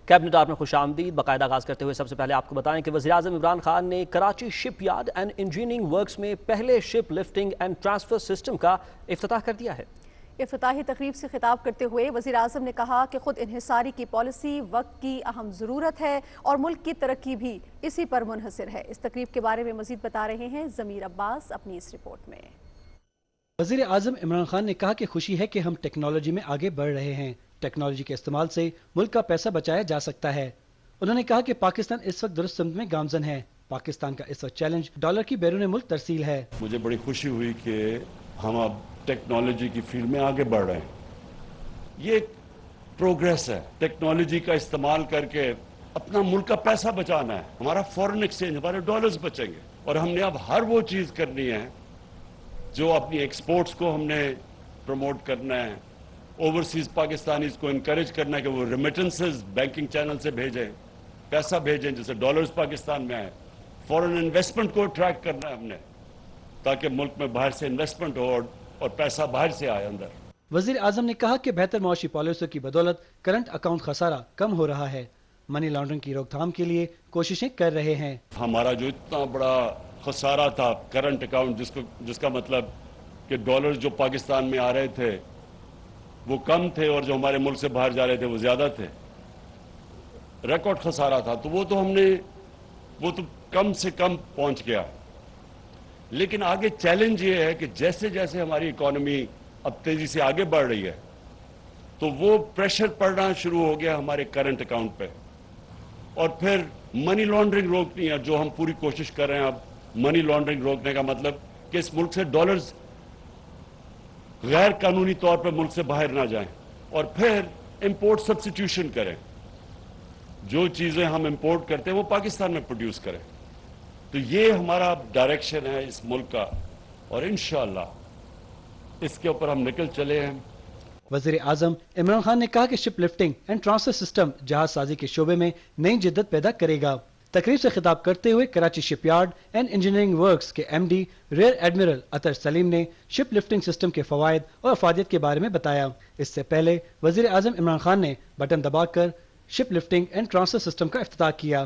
Cabinet آپ میں خوش آمدید. باقاعدہ آغاز کرتے ہوئے سب سے پہلے آپ کو بتائیں کہ وزیراعظم عمران خان نے کراچی شپ یارڈ اینڈ انجینئرنگ ورکس میں پہلے شپ لفٹنگ اینڈ ٹرانسفر سسٹم کا افتتاح کر دیا ہے. افتتاحی تقریب سے خطاب کرتے ہوئے وزیراعظم نے کہا کہ خود انحصاری کی پالیسی وقت کی اہم ضرورت ہے اور ملک کی ترقی بھی اسی پر منحصر ہے. اس تقریب کے بارے میں مزید بتا رہے ہیں ضمیر عباس اپنی اس رپورٹ میں. وزیر اعظم عمران خان نے کہا کہ خوشی ہے کہ ہم ٹیکنالوجی میں آگے بڑھ رہے ہیں. ٹیکنالوجی کے استعمال سے ملک کا پیسہ بچایا جا سکتا ہے. انہوں نے کہا کہ پاکستان اس وقت درست سمت میں گامزن ہے. پاکستان کا اس وقت چیلنج ڈالر کی بیرون ملک ترسیل ہے. مجھے بڑی خوشی ہوئی کہ ہم اب ٹیکنالوجی کی فیلڈ میں آگے بڑھ رہے ہیں. یہ ایک پروگریس ہے. ٹیکنالوجی کا استعمال کر کے اپنا ملک کا پیسہ بچانا ہے. ہمارا فورن ایکسچینج، ہمارے ڈالرز بچیں گے اور ہم نے اب ہر وہ چیز کرنی ہے جو اپنی ایکسپورٹس کو ہم نے پروموٹ کرنا ہے. اوورسیز پاکستانیز کو انکریج کرنا ہے کہ وہ ریمیٹنسز بینکنگ چینل سے بھیجیں، پیسہ بھیجیں جیسے ڈالرز پاکستان میں آئے. فورن انویسٹمنٹ کو اٹریکٹ کرنا ہے ہم نے تاکہ ملک میں باہر سے انویسٹمنٹ ہو اور پیسہ باہر سے آئے اندر. وزیر اعظم نے کہا کہ بہتر معاشی پالیسیوں کی بدولت کرنٹ اکاؤنٹ خسارہ کم ہو رہا ہے. منی لانڈرنگ کی روک تھام کے لیے کوششیں کر رہے ہیں. ہمارا جو اتنا بڑا خسارہ تھا کرنٹ اکاؤنٹ، جس کا مطلب کہ ڈالر جو پاکستان میں آ رہے تھے وہ کم تھے اور جو ہمارے ملک سے باہر جا رہے تھے وہ زیادہ تھے، ریکارڈ خسارہ تھا، تو وہ تو کم سے کم پہنچ گیا. لیکن آگے چیلنج یہ ہے کہ جیسے جیسے ہماری اکانومی اب تیزی سے آگے بڑھ رہی ہے تو وہ پریشر پڑنا شروع ہو گیا ہمارے کرنٹ اکاؤنٹ پہ. اور پھر منی لانڈرنگ روکنی ہے جو ہم پوری کوشش کر رہے ہیں. اب منی لانڈرنگ روکنے کا مطلب کہ اس ملک سے ڈالرز غیر قانونی طور پہ ملک سے باہر نہ جائیں اور پھر امپورٹ سبسٹیوشن کریں. جو چیزیں ہم امپورٹ کرتے ہیں وہ پاکستان میں پروڈیوس کریں. تو یہ ہمارا ڈائریکشن ہے اس ملک کا اور انشاءاللہ اس کے اوپر ہم نکل چلے ہیں. وزیر اعظم عمران خان نے کہا کہ شپ لفٹنگ اینڈ ٹرانسفر سسٹم جہاز سازی کے شعبے میں نئی جدت پیدا کرے گا. تقریب سے خطاب کرتے ہوئے کراچی شپ یارڈ اینڈ انجینئرنگ ورکس کے ایم ڈی ریئر ایڈمرل اطہر سلیم نے شپ لفٹنگ سسٹم کے فوائد اور افادیت کے بارے میں بتایا. اس سے پہلے وزیر اعظم عمران خان نے بٹن دبا کر شپ لفٹنگ اینڈ ٹرانسفر سسٹم کا افتتاح کیا.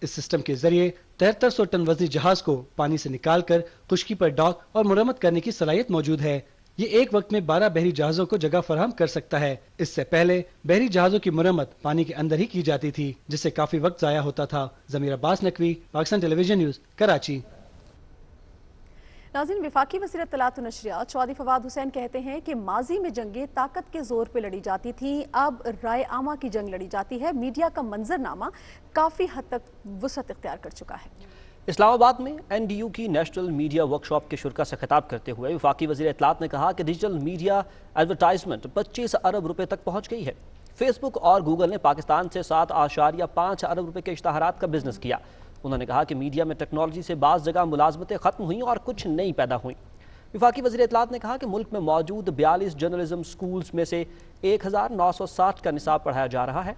اس سسٹم کے ذریعے 7300 ٹن وزنی جہاز کو پانی سے نکال کر خشکی پر ڈاک اور مرمت کرنے کی صلاحیت موجود ہے. یہ ایک وقت میں 12 بحری جہازوں کو جگہ فراہم کر سکتا ہے. اس سے پہلے بحری جہازوں کی مرمت پانی کے اندر ہی کی جاتی تھی جس سے کافی وقت ضائع ہوتا تھا. ضمیر عباس نقوی، پاکستان ٹیلی ویژن نیوز، کراچی. ناظرین، وفاقی وزیر اطلاعات و نشریات چودھری فواد حسین کہتے ہیں کہ ماضی میں جنگیں طاقت کے زور پہ لڑی جاتی تھیں، اب رائے عامہ کی جنگ لڑی جاتی ہے. میڈیا کا منظرنامہ کافی حد تک وسعت اختیار کر چکا ہے. اسلام آباد میں این ڈی یو کی نیشنل میڈیا ورکشاپ کے شرکاء سے خطاب کرتے ہوئے وفاقی وزیر اطلاعات نے کہا کہ ڈیجیٹل میڈیا ایڈورٹائزمنٹ 25 ارب روپے تک پہنچ گئی ہے. فیس بک اور گوگل نے پاکستان سے 7.5 ارب روپے کے اشتہارات کا بزنس کیا. انہوں نے کہا کہ میڈیا میں ٹیکنالوجی سے بعض جگہ ملازمتیں ختم ہوئیں اور کچھ نئی پیدا ہوئیں. وفاقی وزیر اطلاعات نے کہا کہ ملک میں موجود 42 جرنلزم سکولز میں سے 1960 کا نصاب پڑھایا جا رہا ہے.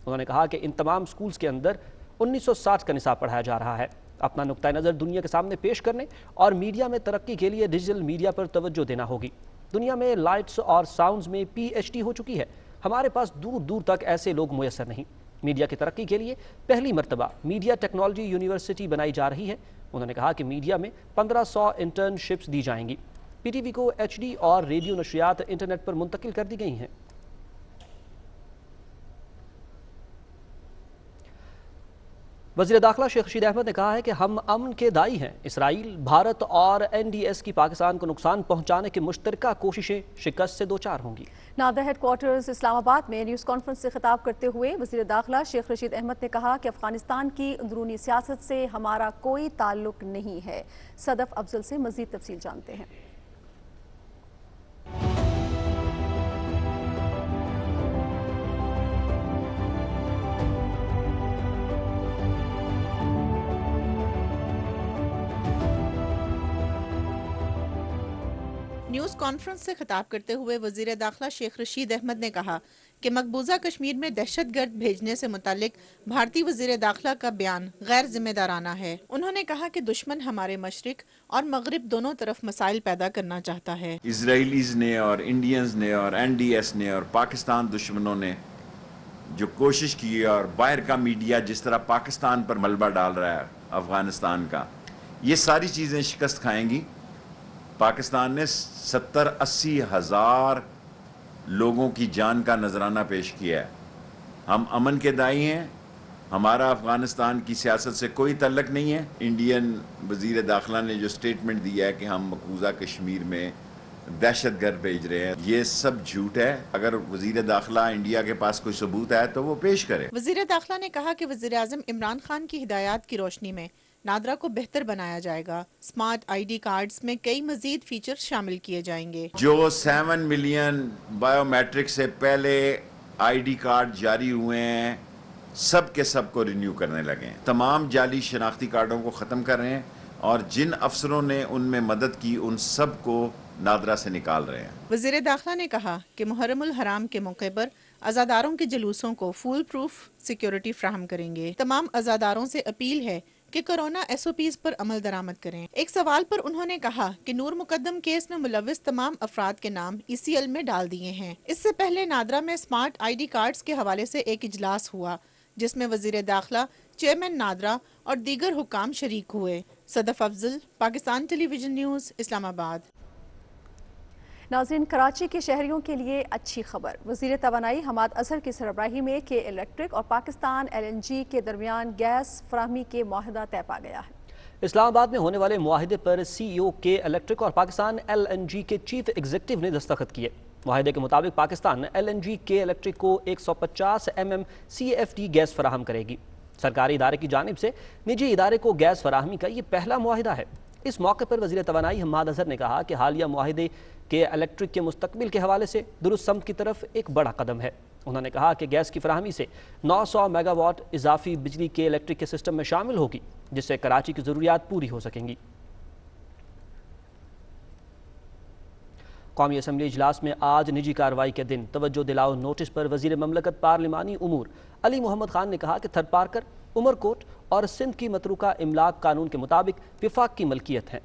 انہوں نے کہا کہ ان تمام سکولز کے اندر 1960 کا نصاب پڑھایا جا رہا ہے. اپنا نقطہ نظر دنیا کے سامنے پیش کرنے اور میڈیا میں ترقی کے لیے ڈیجیٹل میڈیا پر توجہ دینا ہوگی. دنیا میں لائٹس اور ساؤنڈز میں پی ایچ ڈی ہو چکی ہے. ہمارے پاس دور دور تک ایسے لوگ میسر نہیں. میڈیا کی ترقی کے لیے پہلی مرتبہ میڈیا ٹیکنالوجی یونیورسٹی بنائی جا رہی ہے. انہوں نے کہا کہ میڈیا میں 1500 انٹرنشپس دی جائیں گی. پی ٹی وی کو ایچ ڈی اور ریڈیو نشریات انٹرنیٹ پر منتقل کر دی گئی ہیں. وزیر داخلہ شیخ رشید احمد نے کہا ہے کہ ہم امن کے دائی ہیں. اسرائیل، بھارت اور این ڈی ایس کی پاکستان کو نقصان پہنچانے کی مشترکہ کوششیں شکست سے دوچار ہوں گی. نادر ہیڈ کوارٹرز اسلام آباد میں نیوز کانفرنس سے خطاب کرتے ہوئے وزیر داخلہ شیخ رشید احمد نے کہا کہ افغانستان کی اندرونی سیاست سے ہمارا کوئی تعلق نہیں ہے. صدف افضل سے مزید تفصیل جانتے ہیں. نیوز کانفرنس سے خطاب کرتے ہوئے وزیر داخلہ شیخ رشید احمد نے کہا کہ مقبوضہ کشمیر میں دہشت گرد بھیجنے سے متعلق بھارتی وزیر داخلہ کا بیان غیر ذمہ دارانہ ہے. انہوں نے کہا کہ دشمن ہمارے مشرق اور مغرب دونوں طرف مسائل پیدا کرنا چاہتا ہے. اسرائیلیز نے اور انڈینز نے اور این ڈی ایس نے اور پاکستان دشمنوں نے جو کوشش کی ہے اور باہر کا میڈیا جس طرح پاکستان پر ملبہ ڈال رہا ہے افغانستان کا، یہ ساری چیزیں شکست کھائیں گی۔ پاکستان نے 70-80 ہزار لوگوں کی جان کا نذرانہ پیش کیا ہے۔ ہم امن کے دائی ہیں، ہمارا افغانستان کی سیاست سے کوئی تعلق نہیں ہے۔ انڈین وزیر داخلہ نے جو سٹیٹمنٹ دیا ہے کہ ہم مقبوضہ کشمیر میں دہشت گرد بھیج رہے ہیں، یہ سب جھوٹ ہے۔ اگر وزیر داخلہ انڈیا کے پاس کوئی ثبوت ہے تو وہ پیش کرے۔ وزیر داخلہ نے کہا کہ وزیر اعظم عمران خان کی ہدایات کی روشنی میں نادرا کو بہتر بنایا جائے گا۔ سمارٹ آئی ڈی کارڈز میں کئی مزید فیچر شامل کیے جائیں گے۔ جو 7 ملین بائیو میٹرک سے پہلے آئی ڈی کارڈ جاری ہوئے ہیں، سب کے سب کو رینیو کرنے لگے ہیں۔ تمام جعلی شناختی کارڈوں کو ختم کر رہے ہیں اور جن افسروں نے ان میں مدد کی ان سب کو نادرا سے نکال رہے ہیں۔ وزیر داخلہ نے کہا کہ محرم الحرام کے موقع پر عزاداروں کے جلوسوں کو فول پروف سیکیورٹی فراہم کریں گے۔ تمام عزاداروں سے اپیل ہے کہ کورونا ایس او پیز پر عمل درآمد کریں۔ ایک سوال پر انہوں نے کہا کہ نور مقدم کیس میں ملوث تمام افراد کے نام ECL میں ڈال دیے ہیں۔ اس سے پہلے نادرا میں سمارٹ آئی ڈی کارڈز کے حوالے سے ایک اجلاس ہوا جس میں وزیر داخلہ، چیئرمین نادرا اور دیگر حکام شریک ہوئے۔ صدف افضل، پاکستان ٹیلی ویژن نیوز، اسلام آباد۔ ناظرین، کراچی کے شہریوں کے لیے اچھی خبر۔ وزیر توانائی حماد اظہر کی سربراہی میں کے الیکٹرک اور پاکستان LNG کے درمیان گیس فراہمی کے معاہدہ طے پا گیا ہے۔ اسلام آباد میں ہونے والے معاہدے پر CEO کے الیکٹرک اور پاکستان LNG کے چیف ایگزیکٹو نے دستخط کیے۔ معاہدے کے مطابق پاکستان LNG کے الیکٹرک کو 150 MMCFD گیس فراہم کرے گی۔ سرکاری ادارے کی جانب سے نجی ادارے کو گیس فراہمی کا یہ پہلا معاہدہ ہے۔ اس موقع پر وزیر توانائی حماد اظہر نے کہا کہ حالیہ معاہدے کے الیکٹرک کے مستقبل کے حوالے سے درست سمت کی طرف ایک بڑا قدم ہے۔ انہوں نے کہا کہ گیس کی فراہمی سے 900 میگا واٹ اضافی بجلی کے الیکٹرک کے سسٹم میں شامل ہوگی، جس سے کراچی کی ضروریات پوری ہو سکیں گی۔ قومی اسمبلی اجلاس میں آج نجی کارروائی کے دن توجہ دلاؤ نوٹس پر وزیر مملکت پارلیمانی امور علی محمد خان نے کہا کہ تھر پارکر، عمر کوٹ اور سندھ کی متروکہ املاک قانون کے مطابق وفاق کی ملکیت ہیں۔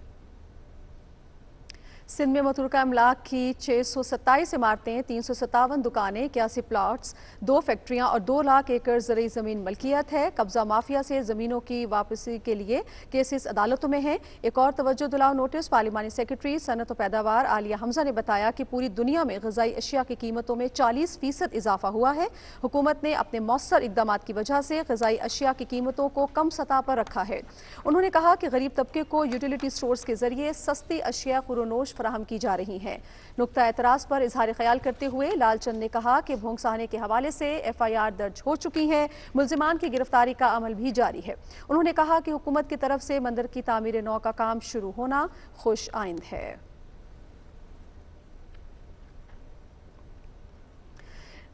سندھ میں متروکہ املاک کی 627 عمارتیں، 357 دکانیں، 81 پلاٹس، 2 فیکٹریاں اور 2 لاکھ ایکڑ زرعی زمین ملکیت ہے۔ قبضہ مافیا سے زمینوں کی واپسی کے لیے کیسز عدالتوں میں ہیں۔ ایک اور توجہ دلاؤ نوٹس پارلیمانی سیکرٹری صنعت و پیداوار عالیہ حمزہ نے بتایا کہ پوری دنیا میں غذائی اشیاء کی قیمتوں میں 40% اضافہ ہوا ہے۔ حکومت نے اپنے مؤثر اقدامات کی وجہ سے غذائی اشیاء کی قیمتوں کو کم سطح پر رکھا ہے۔ انہوں نے کہا کہ غریب طبقے کو یوٹیلیٹی سٹورز کے ذریعے سستی اشیاء خورونوش فراہم کی جا رہی ہیں۔ نقطہ اعتراض پر اظہار خیال کرتے ہوئے لال چند نے کہا کہ بھونکسانے کے حوالے سے FIR درج ہو چکی ہے، ملزمان کی گرفتاری کا عمل بھی جاری ہے۔ انہوں نے کہا کہ حکومت کی طرف سے مندر کی تعمیر نو کا کام شروع ہونا خوش آئند ہے۔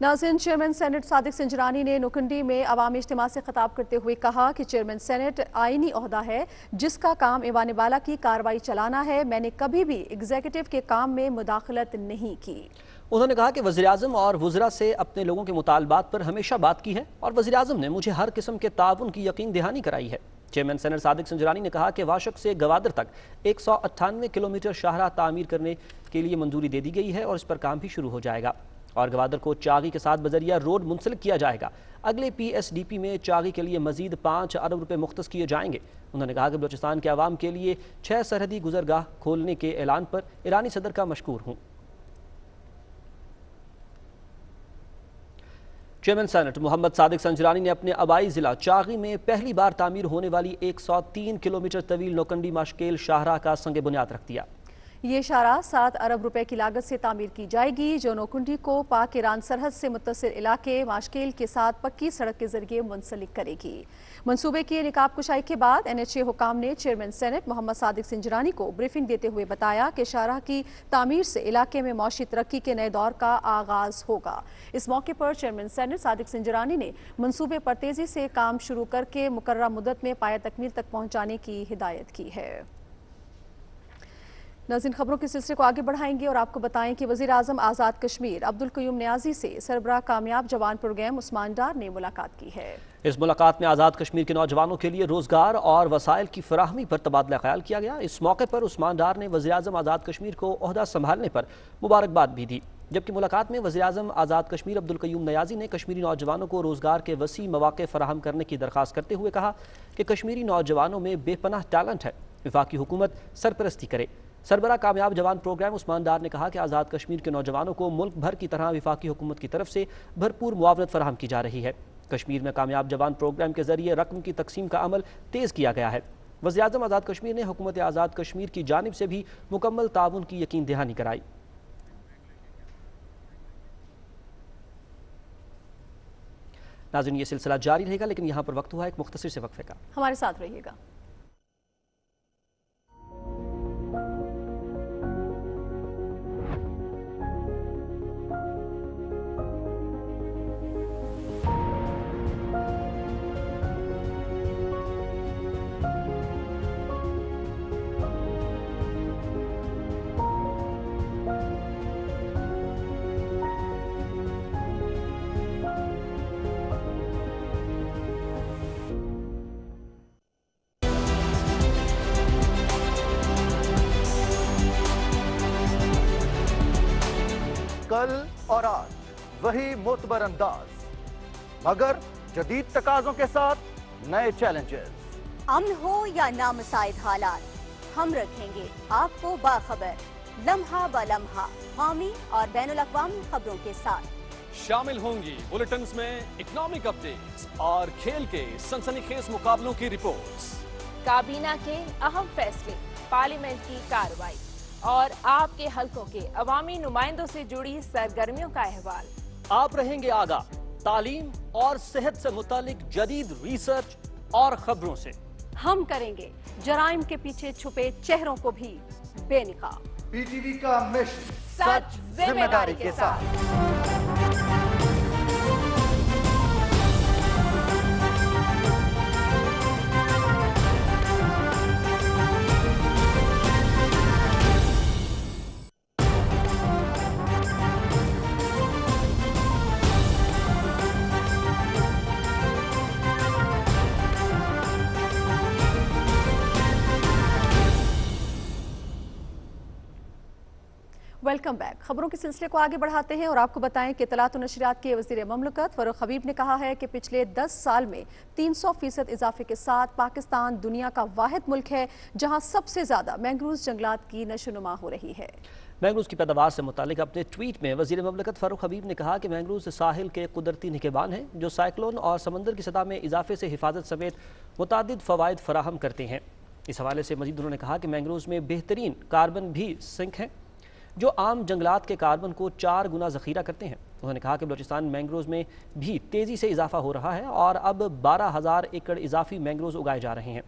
ناظرین، چیئرمین سینٹ صادق سنجرانی نے نوکنڈی میں عوامی اجتماع سے خطاب کرتے ہوئے کہا کہ چیئرمین سینٹ آئینی عہدہ ہے جس کا کام ایوان بالا کی کارروائی چلانا ہے۔ میں نے کبھی بھی ایگزیکٹو کے کام میں مداخلت نہیں کی۔ انہوں نے کہا کہ وزیراعظم اور وزراء سے اپنے لوگوں کے مطالبات پر ہمیشہ بات کی ہے اور وزیراعظم نے مجھے ہر قسم کے تعاون کی یقین دہانی کرائی ہے۔ چیئرمین سینٹ صادق سنجرانی نے کہا کہ واشک سے گوادر تک 198 کلومیٹر شاہراہ تعمیر کرنے کے لیے منظوری دے دی گئی ہے اور اس پر کام بھی شروع ہو جائے گا اور گوادر کو چاغی کے ساتھ بذریعہ روڈ منسلک کیا جائے گا۔ اگلے PSDP میں چاغی کے لیے مزید 5 ارب روپے مختص کیے جائیں گے۔ انہوں نے کہا کہ بلوچستان کے عوام کے لیے 6 سرحدی گزرگاہ کھولنے کے اعلان پر ایرانی صدر کا مشکور ہوں۔ چیئرمین سینٹ محمد صادق سنجرانی نے اپنے آبائی ضلع چاغی میں پہلی بار تعمیر ہونے والی 103 کلومیٹر طویل نوکنڈی ماشکیل شاہراہ کا سنگ بنیاد رکھ دیا۔ یہ شاہراہ 7 ارب روپے کی لاگت سے تعمیر کی جائے گی جو نوکنڈی کو پاک ایران سرحد سے متصل علاقے ماشکیل کے ساتھ پکی سڑک کے ذریعے منسلک کرے گی۔ منصوبے کی نقاب کشائی کے بعد NHA حکام نے چیئرمین سینٹ محمد صادق سنجرانی کو بریفنگ دیتے ہوئے بتایا کہ شاہراہ کی تعمیر سے علاقے میں معاشی ترقی کے نئے دور کا آغاز ہوگا۔ اس موقع پر چیئرمین سینٹ صادق سنجرانی نے منصوبے پر تیزی سے کام شروع کر کے مقررہ مدت میں پایہ تکمیل تک پہنچانے کی ہدایت کی ہے۔ ناظرین، خبروں کے سلسلے کو آگے بڑھائیں گے اور آپ کو بتائیں کہ وزیر اعظم آزاد کشمیر عبدالقیوم نیازی سے سربراہ کامیاب جوان پروگرام عثمان ڈار نے ملاقات کی ہے۔ اس ملاقات میں آزاد کشمیر کے نوجوانوں کے لیے روزگار اور وسائل کی فراہمی پر تبادلہ خیال کیا گیا۔ اس موقع پر عثمان ڈار نے وزیر اعظم آزاد کشمیر کو عہدہ سنبھالنے پر مبارکباد بھی دی۔ जबकि मुलाकात में वज़ीर-ए-आज़म आज़ाद कश्मीर अब्दुल क़य्यूम नियाज़ी ने कश्मीरी नौजवानों को रोज़गार के वसी मौक़े फराहम करने की दरख्वास्त करते हुए कहा कि कश्मीरी नौजवानों में बेपनाह टैलेंट है, वफाकी हुकूमत सरपरस्ती करे। सरबरा कामयाब जवान प्रोग्राम उस्मान डार ने कहा कि आज़ाद कश्मीर के नौजवानों को मुल्क भर की तरह वफाकी हुकूमत की तरफ से भरपूर मुआवनत फराहम की जा रही है। कश्मीर में कामयाब जवान प्रोग्राम के जरिए रकम की तकसीम का अमल तेज़ किया गया है। वज़ीर-ए-आज़म आज़ाद कश्मीर ने हुकूमत आज़ाद कश्मीर की जानिब से भी मुकम्मल ताउन की यकीन दहानी कराई। नाज़रीन, ये सिलसिला जारी रहेगा, लेकिन यहाँ पर वक्त हुआ एक मुख्तसर से वक्फे का। हमारे साथ रहिएगा। कल और आज वही मोतबर अंदाज, मगर जदीद तकाजों के साथ नए चैलेंजेस। अमन हो या नामसाइद हालात, हम रखेंगे आपको बाखबर, लम्हा ब लम्हा कौमी और बैनुल अक़वामी खबरों के साथ। शामिल होंगी बुलेटिन्स में इकोनॉमिक अपडेट्स और खेल के सनसनीखेज मुकाबलों की रिपोर्ट्स, काबीना के अहम फैसले, पार्लियामेंट की कार्रवाई और आपके हलकों के अवामी नुमाइंदों से जुड़ी सरगर्मियों का अहवाल। आप रहेंगे आगाह तालीम और सेहत से मुतालिक जदीद रिसर्च और खबरों से। हम करेंगे जराइम के पीछे छुपे चेहरों को भी बेनिकाब। पीटीवी का मिशन सच जिम्मेदारी के साथ। Welcome back. खबरों के सिलसिले को आगे बढ़ाते हैं और आपको बताएं कि इत्तलात और नशरियात के वज़ीर ममलकत फ़ारूक हबीब ने कहा है कि पिछले 10 साल में 300% इजाफे के साथ पाकिस्तान दुनिया का वाहिद मुल्क है जहां सबसे ज़्यादा मैंग्रोव जंगलात की नशोनुमा हो रही है। मैंग्रोव की पैदावार से मुतालिक अपने ट्वीट में वज़ीर ममलकत फ़ारूक हबीब ने कहा कि मैंग्रोव साहिल के कुदरती निगहबान हैं जो साइक्लोन और समंदर की सतह में इजाफे से हिफाजत समेत मुतादिद फ़वाइद फराहम करते हैं। इस हवाले से मज़ीद उन्होंने कहा कि मैंग्रोव में बेहतरीन कार्बन भी सिंक हैं जो आम जंगलात के कार्बन को 4 गुना ज़ख़ीरा करते हैं। उन्होंने कहा कि बलूचिस्तान मैंग्रोव में भी तेज़ी से इजाफा हो रहा है और अब 12,000 एकड़ इजाफी मैंग्रोव उगाए जा रहे हैं।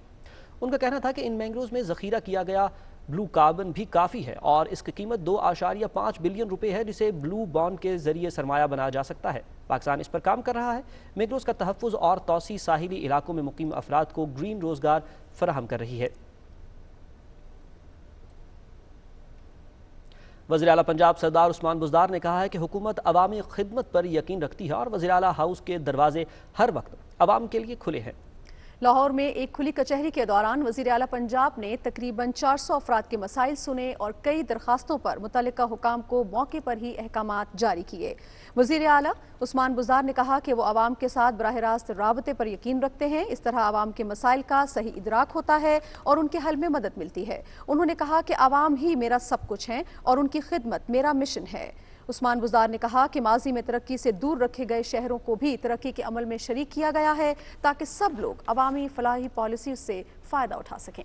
उनका कहना था कि इन मैंग्रोव में ज़ख़ीरा किया गया ब्लू कार्बन भी काफ़ी है और इसकी कीमत 2.5 बिलियन रुपए है जिसे ब्लू बॉन्ड के ज़रिए सरमाया बनाया जा सकता है। पाकिस्तान इस पर काम कर रहा है। मैंग्रोव का तहफ़्फ़ुज़ और तौसी साहिली इलाकों में मुकीम अफराद को ग्रीन रोज़गार फराहम कर रही है। वज़ीर आला पंजाब सरदार उस्मान बुज़दार ने कहा है कि हुकूमत अवामी खिदमत पर यकीन रखती है और वज़ीर आला हाउस के दरवाजे हर वक्त अवाम के लिए खुले हैं। लाहौर में एक खुली कचहरी के दौरान वज़ीर आला पंजाब ने तकरीबन 400 अफराद के मसाइल सुने और कई दरखास्तों पर मुतल्लिका हुकाम को मौके पर ही अहकामात जारी किए। वज़ीर आला उस्मान बुज़दार ने कहा कि वो आवाम के साथ बराह रास्त राबते पर यकीन रखते हैं। इस तरह आवाम के मसाइल का सही इदराक होता है और उनके हल में मदद मिलती है। उन्होंने कहा कि आवाम ही मेरा सब कुछ है और उनकी खिदमत मेरा मिशन है। उस्मान बुज़दार ने कहा कि माजी में तरक्की से दूर रखे गए शहरों को भी तरक्की के अमल में शरीक किया गया है ताकि सब लोग अवामी फलाही पॉलिसी से फ़ायदा उठा सकें।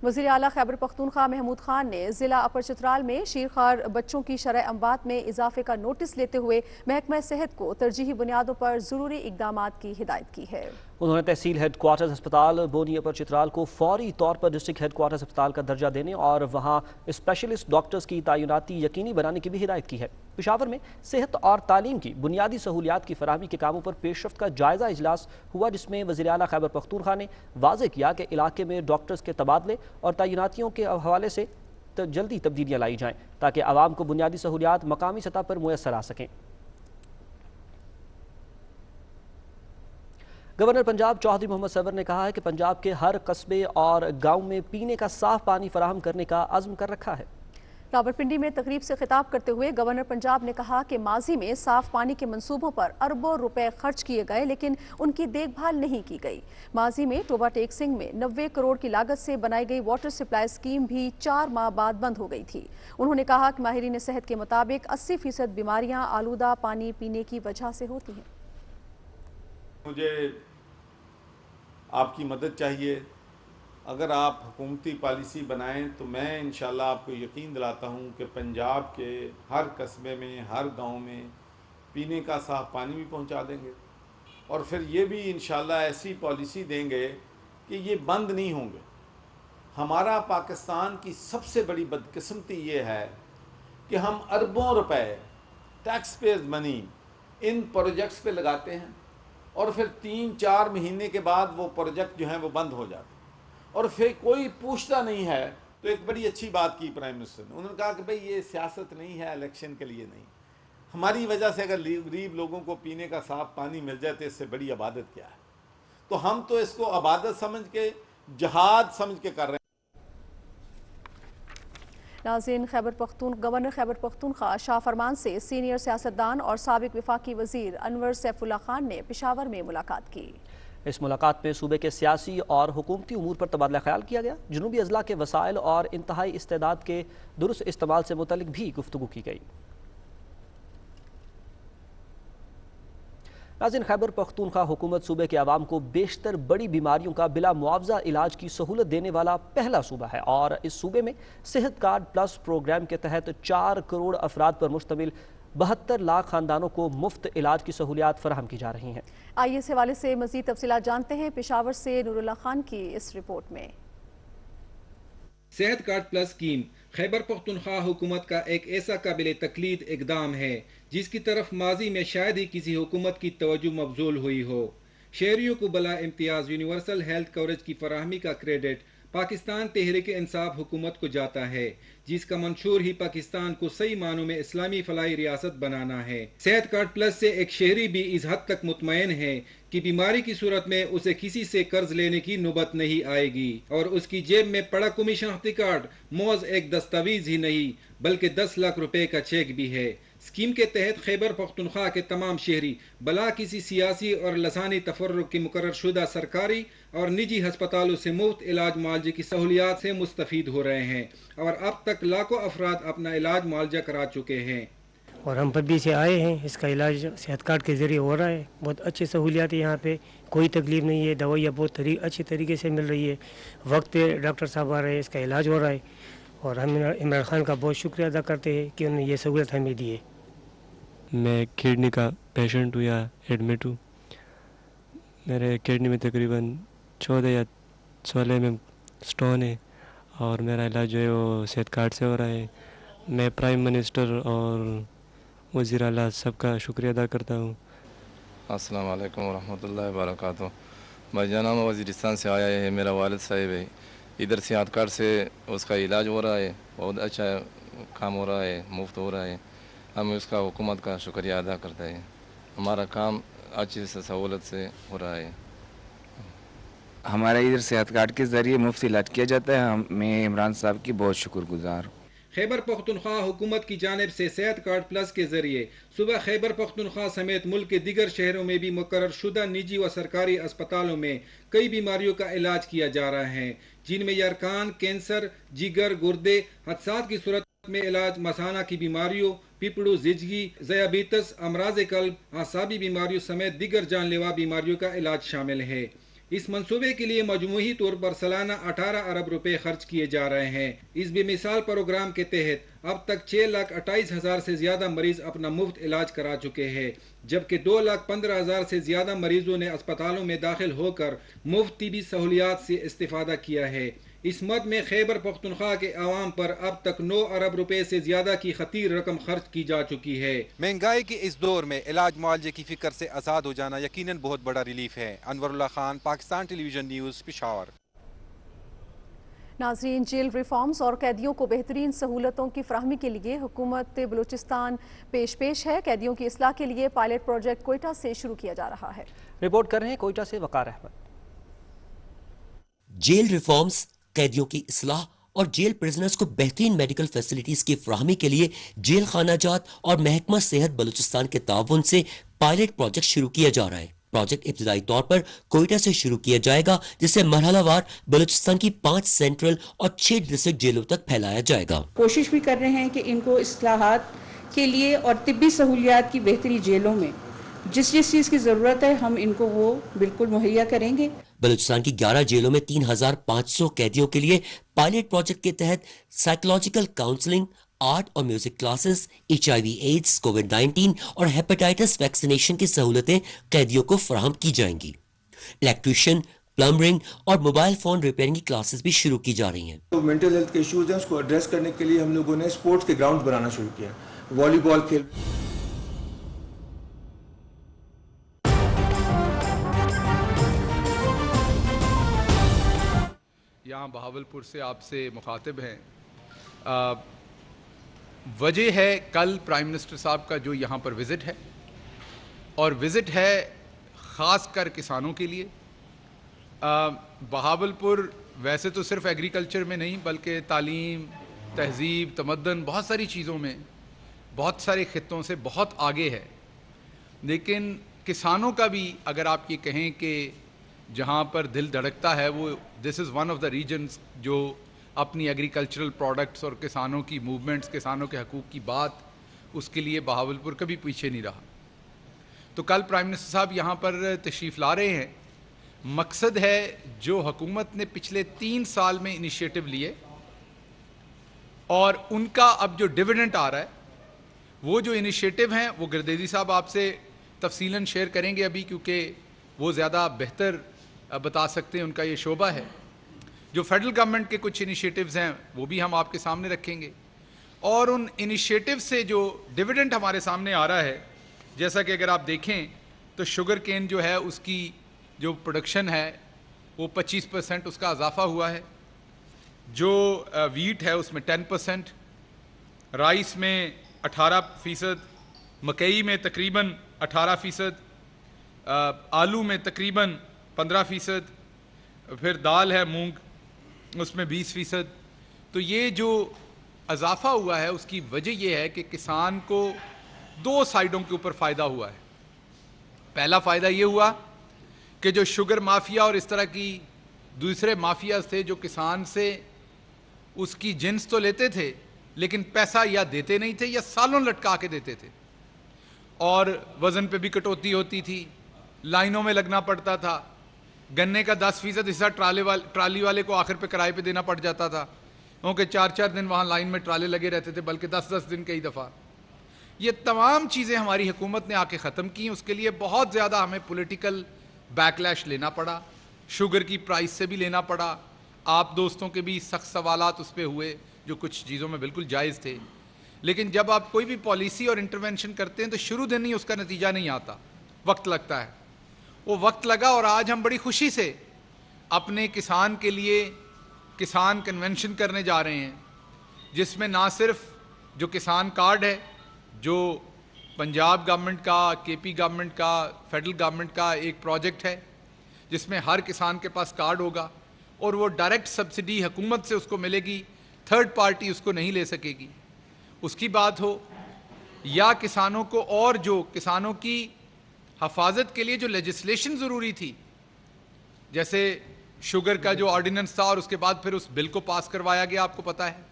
वज़ीर आला खैबर पख्तूनख्वा महमूद खान ने ज़िला अपर चित्राल में शीरखार बच्चों की शरह अमवात में इजाफे का नोटिस लेते हुए महकमा सेहत को तरजीही बुनियादों पर ज़रूरी इक़दामात की हिदायत की है। उन्होंने तहसील हेड क्वार्टर्स अस्पताल बोनी अपर चित्राल को फौरी तौर पर डिस्ट्रिक्ट हेड क्वार्टर्स अस्पताल का दर्जा देने और वहाँ स्पेशलिस्ट डॉक्टर्स की तैनाती यकीनी बनाने की भी हिदायत की है। पेशावर में सेहत और तालीम की बुनियादी सहूलियात की फराहमी के कामों पर पेशरफ्त का जायजा इजलास हुआ जिसमें वज़ीर आला खैबर पख्तूनख्वा ने वाज़ेह किया कि इलाके में डॉक्टर्स के तबादले और तैनातियों के हवाले से जल्दी तब्दीलियाँ लाई जाएँ ताकि आवाम को बुनियादी सहूलियात मकामी सतह पर मुयस्सर आ सकें। गवर्नर पंजाब चौधरी मोहम्मद सवर ने कहा है कि पंजाब के हर कस्बे और गांव में पीने का साफ पानी फराहम करने का अज़्म कर रखा है। रावलपिंडी में तकरीब से खिताब करते हुए गवर्नर पंजाब ने कहा कि माजी में साफ पानी के मंसूबों पर अरबों रुपए खर्च किए गए, लेकिन उनकी देखभाल नहीं की गई। माजी में टोबा टेक सिंह में 90 करोड़ की लागत से बनाई गई वाटर सप्लाई स्कीम भी 4 माह बाद बंद हो गई थी। उन्होंने कहा कि माहिरीन सेहत के मुताबिक 80% बीमारियां आलूदा पानी पीने की वजह से होती हैं। मुझे आपकी मदद चाहिए। अगर आप हुकूमती पॉलिसी बनाएं तो मैं इंशाल्लाह आपको यकीन दिलाता हूं कि पंजाब के हर कस्बे में, हर गांव में पीने का साफ पानी भी पहुंचा देंगे और फिर ये भी इंशाल्लाह ऐसी पॉलिसी देंगे कि ये बंद नहीं होंगे। हमारा पाकिस्तान की सबसे बड़ी बदकिस्मती ये है कि हम अरबों रुपए tax payers money in projects पे लगाते हैं और फिर 3-4 महीने के बाद वो प्रोजेक्ट जो हैं वो बंद हो जाते हैं और फिर कोई पूछता नहीं है। तो एक बड़ी अच्छी बात की प्राइम मिनिस्टर ने, उन्होंने कहा कि भाई ये सियासत नहीं है, इलेक्शन के लिए नहीं, हमारी वजह से अगर गरीब लोगों को पीने का साफ पानी मिल जाए तो इससे बड़ी इबादत क्या है। तो हम तो इसको इबादत समझ के, जहाद समझ के कर रहे हैं। नाज़रीन, गवर्नर खैबर पख्तूनख्वा शाह फरमान से सीनियर सियासतदान और साबिक वफाकी वजीर अनवर सैफुल्ला खान ने पेशावर में मुलाकात की। इस मुलाकात में सूबे के सियासी और हुकूमती उमूर पर तबादला ख्याल किया गया। जनूबी अजला के वसाइल और इंतहाई इस्तेदाद के दुरुस्त इस्तेमाल से मुतल्लिक भी गुफ्तगू की गई। नाज़रीन, खैबर पख्तूनख्वा हुकूमत सूबे के अवाम को बेशतर बड़ी बीमारियों का बिला मुआवजा इलाज की सहूलत देने वाला पहला सूबा है और इस सूबे में सेहत कार्ड प्लस प्रोग्राम के तहत 4 करोड़ अफराद पर मुश्तमिल 72 लाख खानदानों को मुफ्त इलाज की सहूलियात फराहम की जा रही हैं। आइए इस हवाले से मज़ीद तफसीलात जानते हैं पेशावर से नूरुल्लाह खान की इस रिपोर्ट में। सेहत card plus scheme Khyber Pakhtunkhwa हुकूमत का एक ऐसा काबिल तकलीद इकदाम है जिसकी तरफ माजी में शायद ही किसी हुकूमत की तवज्जो मबजूल हुई हो। शहरियों को बला इम्तियाज यूनिवर्सल हेल्थ कवरेज की फराहमी का क्रेडिट पाकिस्तान तहरीक इंसाफ हुकूमत को जाता है, जिसका मंशूर ही पाकिस्तान को सही मानों में इस्लामी फलाई रियासत बनाना है। सेहत कार्ड प्लस से एक शहरी भी इस हद तक मुतमईन है कि बीमारी की सूरत में उसे किसी से कर्ज लेने की नौबत नहीं आएगी और उसकी जेब में पड़ा कौमी शनाख्ती कार्ड मौज एक दस्तावेज ही नहीं बल्कि 10 लाख रुपए का चेक भी है। स्कीम के तहत खैबर पख्तूनख्वा के तमाम शहरी बला किसी सियासी और लसानी तफर्रुक की मुकर्रर शुदा सरकारी और निजी हस्पतालों से मुफ्त इलाज मुआवजे की सहूलियात से मुस्तफीद हो रहे हैं और अब तक लाखों अफराद अपना इलाज मुआवजा करा चुके हैं। और हम पब्बी से आए हैं, इसका इलाज सेहत कार्ड के ज़रिए हो रहा है। बहुत अच्छी सहूलियात है, यहाँ पे कोई तकलीफ नहीं है, दवाइयाँ बहुत अच्छी तरीके से मिल रही है, वक्त पे डॉक्टर साहब आ रहे हैं, इसका इलाज हो रहा है और हम इमरान खान का बहुत शुक्रिया अदा करते हैं कि उन्होंने ये सहूलियत हमें दी है। मैं किडनी का पेशेंट हूँ या एडमिट हूँ। मेरे किडनी में तकरीबन 14 या 16 में स्टोन है और मेरा इलाज जो है वो सेहत कार्ड से हो रहा है। मैं प्राइम मिनिस्टर और वज़ीर आला सबका शुक्रिया अदा करता हूँ। अस्सलाम वालेकुम वरहमतुल्लाहि वबरकातुहू। भाईजान वज़ीरिस्तान से आया है, मेरा वालिद साहिब है, इधर सेहत कार्ड से उसका इलाज हो रहा है, बहुत अच्छा काम हो रहा है, मुफ्त हो रहा है। हम उसका हुकूमत का शुक्रिया अदा करते हैं, हमारा काम अच्छी से सहूलत से हो रहा है। हमारा इधर सेहत कार्ड के ज़रिए मुफ्त इलाज किया जाता है। मैं इमरान साहब की बहुत शुक्रगुजार हूँ। खैबर पख्तूनख्वा हुकूमत की जानिब से सेहत कार्ड प्लस के जरिए सुबह खैबर पख्तूनख्वा समेत मुल्क के दीगर शहरों में भी मुकर्रर शुदा निजी व सरकारी अस्पतालों में कई बीमारियों का इलाज किया जा रहा है, जिनमें यरकान, कैंसर, जिगर, गुर्दे, हादसात की सूरत में इलाज, मसाना की बीमारियों, पिपड़ू, जिजगी, ज़याबितस, अमराज कल्ब, आसाबी बीमारियों समेत दीगर जानलेवा बीमारियों का इलाज शामिल है। इस मंसूबे के लिए मजमूही तौर पर सालाना 18 अरब रुपए खर्च किए जा रहे हैं। इस बेमिसाल प्रोग्राम के तहत अब तक 6,28,000 से ज्यादा मरीज अपना मुफ्त इलाज करा चुके हैं, जबकि 2,15,000 से ज्यादा मरीजों ने अस्पतालों में दाखिल होकर मुफ्त तिबी सहूलियात से इस्तेफादा किया है। इस मद में खैबर पख्तूनख्वा के आवाम पर अब तक 9 अरब रुपए से ज्यादा की खतीर रकम खर्च की जा चुकी है। महंगाई के इस दौर में इलाज मुआवजे की फिक्र से आज़ाद हो जाना यकीनन बहुत बड़ा रिलीफ है। अनवरुल्लाह खान, पाकिस्तान टेलीविजन न्यूज़, पेशावर। नाज़रीन, जेल रिफॉर्म्स और कैदियों को बेहतरीन सहूलतों की फराहमी के लिए हुकूमत बलूचिस्तान पेश है। कैदियों की इस्लाह के लिए पायलट प्रोजेक्ट कोयटा से शुरू किया जा रहा है। रिपोर्ट कर रहे हैं कोयटा से वकार अहमद। जेल रिफॉर्म्स, कैदियों की इस्लाह और जेल प्रिजनर्स को बेहतरीन मेडिकल फैसिलिटीज की फराहमी के लिए जेल खानाजात और महकमा सेहत बलूचिस्तान के ताउन से पायलट प्रोजेक्ट शुरू किया जा रहा है। प्रोजेक्ट इब्तदाई तौर पर कोयटा से शुरू किया जाएगा, जिसे मरहलावार बलूचिस्तान की 5 सेंट्रल और 6 डिस्ट्रिक्ट जेलों तक फैलाया जाएगा। कोशिश भी कर रहे हैं कि इनको इस्लाहात के लिए और तिब्बी सहूलियात की बेहतरी जेलों में जिस चीज़ की ज़रूरत है हम इनको वो बिल्कुल मुहैया करेंगे। बलूचिस्तान की 11 जेलों में 3500 कैदियों के लिए पायलट प्रोजेक्ट के तहत साइकोलॉजिकल काउंसलिंग, आर्ट और म्यूजिक क्लासेस, HIV एड्स, कोविड-19 और हेपेटाइटिस वैक्सीनेशन की सहूलतें कैदियों को फराहम की जाएंगी। इलेक्ट्रिशियन, प्लम्बरिंग और मोबाइल फोन रिपेयरिंग की क्लासेस भी शुरू की जा रही हैं। तो मेंटल हेल्थ के इश्यूज हैं, उसको एड्रेस करने के लिए हम लोगों ने स्पोर्ट्स के ग्राउंड बनाना शुरू किया। वॉलीबॉल खेल यहाँ बहावलपुर से आपसे मुखातिब हैं। वजह है कल प्राइम मिनिस्टर साहब का जो यहाँ पर विज़िट है, और विज़िट है ख़ास कर किसानों के लिए। बहावलपुर वैसे तो सिर्फ एग्रीकल्चर में नहीं बल्कि तालीम, तहज़ीब, तमद्दन, बहुत सारी चीज़ों में बहुत सारे खित्तों से बहुत आगे है। लेकिन किसानों का भी अगर आप ये कहें कि जहाँ पर दिल धड़कता है, वो this is one of the reasons जो अपनी एग्रीकल्चरल प्रोडक्ट्स और किसानों की मूवमेंट्स, किसानों के हकूक़ की बात, उसके लिए बहावलपुर कभी पीछे नहीं रहा। तो कल प्राइम मिनिस्टर साहब यहाँ पर तशरीफ़ ला रहे हैं। मकसद है जो हुकूमत ने पिछले 3 साल में इनिशिएटिव लिए और उनका अब जो डिविडेंड आ रहा है, वो जो इनिशिएटिव हैं वो गिरदेदी साहब आपसे तफसीलन शेयर करेंगे अभी, क्योंकि वो ज़्यादा बेहतर बता सकते हैं, उनका ये शोबा है। जो फेडरल गवर्नमेंट के कुछ इनिशिएटिव्स हैं वो भी हम आपके सामने रखेंगे, और उन इनिशिएटिव से जो डिविडेंड हमारे सामने आ रहा है, जैसा कि अगर आप देखें तो शुगर केन जो है उसकी जो प्रोडक्शन है वो 25% उसका इजाफा हुआ है। जो वीट है उसमें 10%, राइस में 18%, मकई में तकरीबन 18%, आलू में तकरीबन 15%, फिर दाल है मूंग उसमें 20%। तो ये जो इजाफा हुआ है उसकी वजह यह है कि किसान को 2 साइडों के ऊपर फ़ायदा हुआ है। पहला फ़ायदा ये हुआ कि जो शुगर माफिया और इस तरह की दूसरे माफियाज थे जो किसान से उसकी जिन्स तो लेते थे लेकिन पैसा या देते नहीं थे या सालों लटका के देते थे, और वज़न पे भी कटौती होती थी, लाइनों में लगना पड़ता था, गन्ने का 10% हिस्सा ट्राली वाले को आखिर पे किराए पे देना पड़ जाता था, क्योंकि 4-4 दिन वहाँ लाइन में ट्राले लगे रहते थे, बल्कि 10-10 दिन कई दफ़ा। ये तमाम चीज़ें हमारी हुकूमत ने आके ख़त्म की। उसके लिए बहुत ज़्यादा हमें पॉलिटिकल बैकलैश लेना पड़ा, शुगर की प्राइस से भी लेना पड़ा, आप दोस्तों के भी सख्त सवालात उस पर हुए जो कुछ चीज़ों में बिल्कुल जायज़ थे। लेकिन जब आप कोई भी पॉलिसी और इंटरवेंशन करते हैं तो शुरू दिन ही उसका नतीजा नहीं आता, वक्त लगता है। वो वक्त लगा और आज हम बड़ी खुशी से अपने किसान के लिए किसान कन्वेंशन करने जा रहे हैं, जिसमें ना सिर्फ जो किसान कार्ड है जो पंजाब गवर्नमेंट का, केपी गवर्नमेंट का, फेडरल गवर्नमेंट का एक प्रोजेक्ट है जिसमें हर किसान के पास कार्ड होगा और वो डायरेक्ट सब्सिडी हुकूमत से उसको मिलेगी, थर्ड पार्टी उसको नहीं ले सकेगी, उसकी बात हो, या किसानों को और जो किसानों की हफाजत के लिए जो लेजिस्लेशन ज़रूरी थी, जैसे शुगर का जो ऑर्डिनेंस था और उसके बाद फिर उस बिल को पास करवाया गया, आपको पता है।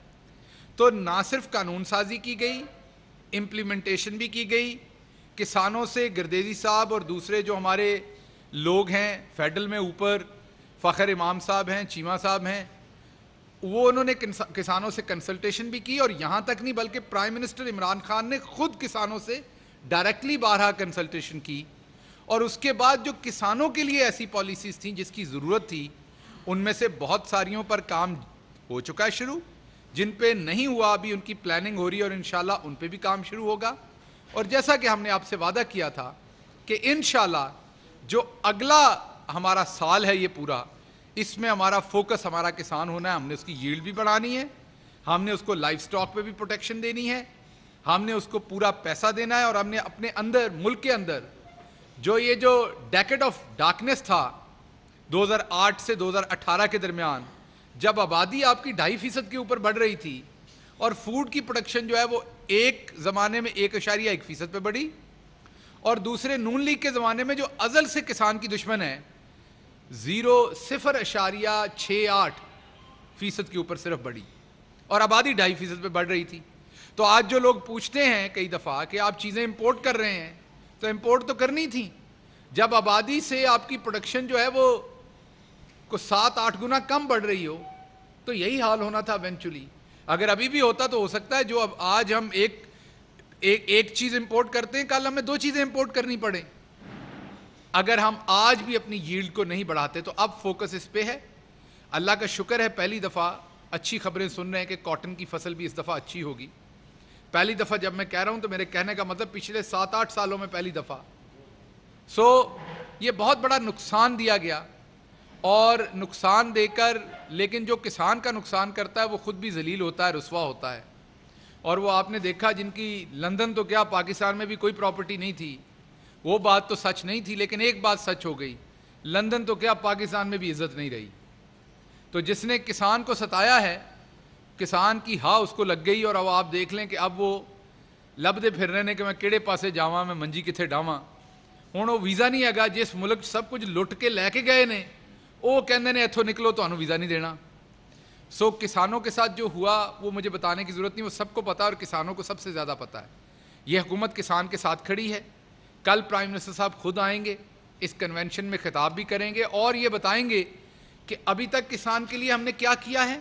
तो ना सिर्फ कानून साजी की गई, इम्प्लीमेंटेशन भी की गई। किसानों से गिरदेदी साहब और दूसरे जो हमारे लोग हैं फेडरल में ऊपर, फ़खर इमाम साहब हैं, चीमा साहब हैं, वो उन्होंने किसानों से कंसल्टेशन भी की, और यहाँ तक नहीं बल्कि प्राइम मिनिस्टर इमरान खान ने खुद किसानों से डायरेक्टली 12 कंसल्टेशन की, और उसके बाद जो किसानों के लिए ऐसी पॉलिसीज़ थी जिसकी ज़रूरत थी, उनमें से बहुत सारियों पर काम हो चुका है शुरू, जिन पे नहीं हुआ अभी उनकी प्लानिंग हो रही है और इंशाल्लाह उन पे भी काम शुरू होगा। और जैसा कि हमने आपसे वादा किया था कि इंशाल्लाह जो अगला हमारा साल है ये पूरा, اس میں ہمارا فوکس ہمارا کسان ہونا ہے. ہم نے اس کی ییلڈ بھی بڑھانی ہے, ہم نے اس کو لائف سٹاک پہ بھی پروٹیکشن دینی ہے, ہم نے اس کو پورا پیسہ دینا ہے, اور ہم نے اپنے اندر ملک کے اندر جو یہ جو ڈیکیڈ آف ڈارکنیس تھا 2008 سے 2018 کے درمیان, جب آبادی آپ کی 2.5% کے اوپر بڑھ رہی تھی اور فوڈ کی پروڈکشن جو ہے وہ ایک زمانے میں 1.1% پہ بڑھی, اور دوسرے نون لیگ کے زمانے میں جو ازل سے کسان کی دشمن ہے 0.68% کے اوپر صرف بڑھی, اور آبادی 2.5% پہ بڑھ رہی تھی. تو آج جو لوگ پوچھتے ہیں کئی دفعہ کہ آپ چیزیں امپورٹ کر رہے ہیں, تو امپورٹ تو کرنی تھی. جب آبادی سے آپ کی پروڈکشن جو ہے وہ کو 7-8 گنا کم بڑھ رہی ہو, تو یہی حال ہونا تھا ایونچولی. اگر ابھی بھی ہوتا تو ہو سکتا ہے جو اب آج ہم ایک چیز امپورٹ کرتے ہیں, کل ہمیں 2 چیزیں امپورٹ کرنی پڑیں. اگر ہم آج بھی اپنی ییلڈ کو نہیں بڑھاتے تو اب فوکس اس پہ ہے. اللہ کا شکر ہے پہلی دفعہ اچھی خبریں سن رہے ہیں کہ کاٹن کی فصل بھی اس دفعہ اچھی ہوگی. پہلی دفعہ جب میں کہہ رہا ہوں تو میرے کہنے کا مطلب پچھلے 7-8 سالوں میں پہلی دفعہ. یہ بہت بڑا نقصان دیا گیا, اور نقصان دے کر لیکن جو کسان کا نقصان کرتا ہے وہ خود بھی ذلیل ہوتا ہے, رسوا ہوتا ہے. اور وہ آپ نے دیکھا جن کی لندن تو کیا پاکستان میں بھی کوئی پراپرٹی نہیں تھی, وہ بات تو سچ نہیں تھی, لیکن ایک بات سچ ہو گئی, لندن تو کیا پاکستان میں بھی عزت نہیں رہی. تو جس نے کسان کو ستایا ہے, کسان کی ہاں اس کو لگ گئی, اور اب آپ دیکھ لیں کہ اب وہ لب دے پھر رہے ہیں کہ میں کیڑے پاسے جاواں, میں منجی کتھے ڈاواں. ہوں وہ ویزا نہیں ہے, جس ملک سب کچھ لٹ کے لے کے گئے نے وہ کہندے نے اتھوں نکلو تو انہوں ویزا نہیں دینا. کسانوں کے ساتھ جو ہوا وہ مجھے بتانے کی ضرورت نہیں, وہ سب کو پتا ہے, اور کسانوں کو سب سے زیادہ پتا ہے. یہ حکومت کسان کے ساتھ کھڑی ہے. کل پرائم منسٹر صاحب خود آئیں گے, اس کنونشن میں خطاب بھی کریں گے, اور یہ بتائیں گے کہ ابھی تک کسان کے لیے ہم نے کیا کیا ہے